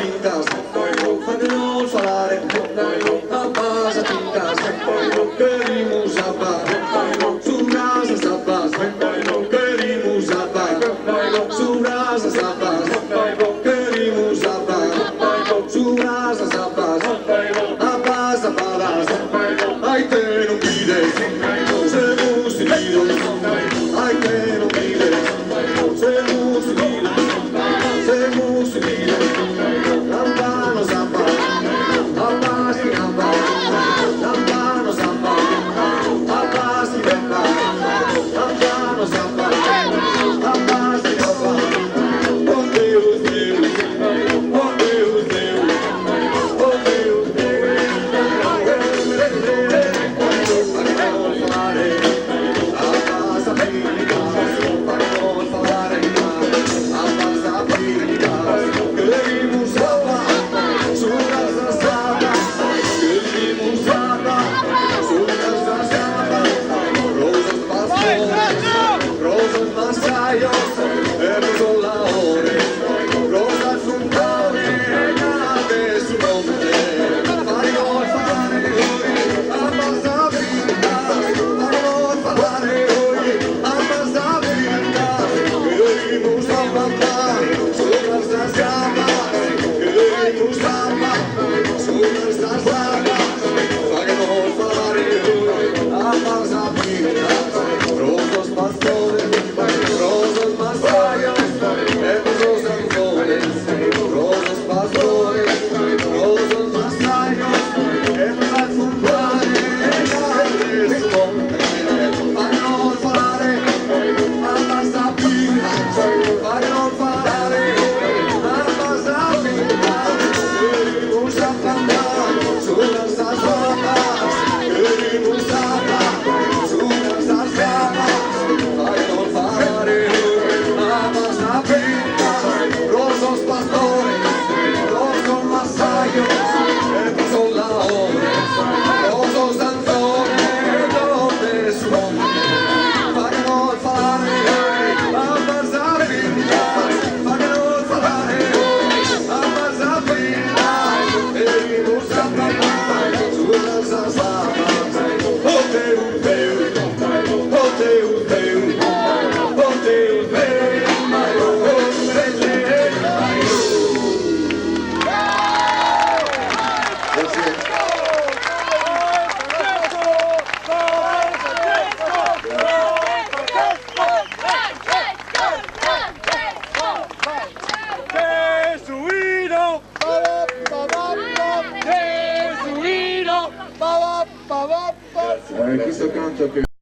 tintas, fagnol falare, abbasa tintas, queremos zapas, su casa zapas, queremos zapas, su casa zapas, queremos zapas, su casa zapas, abbasa palas, ai te non pides, se musi pides, ai te non pides, se musi pides, se musi pides, lampano zapas, abbasi zapas, lampano zapas, abbasi zapas, lampano zapas, abbasi zapas, oh Deus, Deus, oh Deus, Deus, oh Deus, Deus, fagnol falare, abbasa pintas, fagnol falare, abbasa pintas, queremos zapas, su casa zapas, queremos zapas, su casa zapas, rosas pastores, rosas masayos, verdes olaores, rosas flores, de su nombre, fagnol falare, abbasa pintas, fagnol falare, abbasa pintas, queremos zapas, su casa zapas, queremos zapas, su casa zapas, fagnol falare, abbasa pintas, rosas pastores, rosas masayos, verdes olaores, rosas pastores, rosas masayos, verdes flores, de su nombre, fagnol falare, abbasa pintas, fagnol falare, abbasa pintas, queremos zapas, su casa zapas, queremos zapas, su casa zapas, fagnol falare, abbasa pintas, rosas pastores, rosas masayos, verdes olaores, rosas danzores, donde su nombre, fagnol falare, abbasa pintas, fagnol falare, abbasa pintas, queremos zapas, su casa zapas, oh Deus, Deus, oh Deus, Deus, oh Deus, Deus, Questo canto che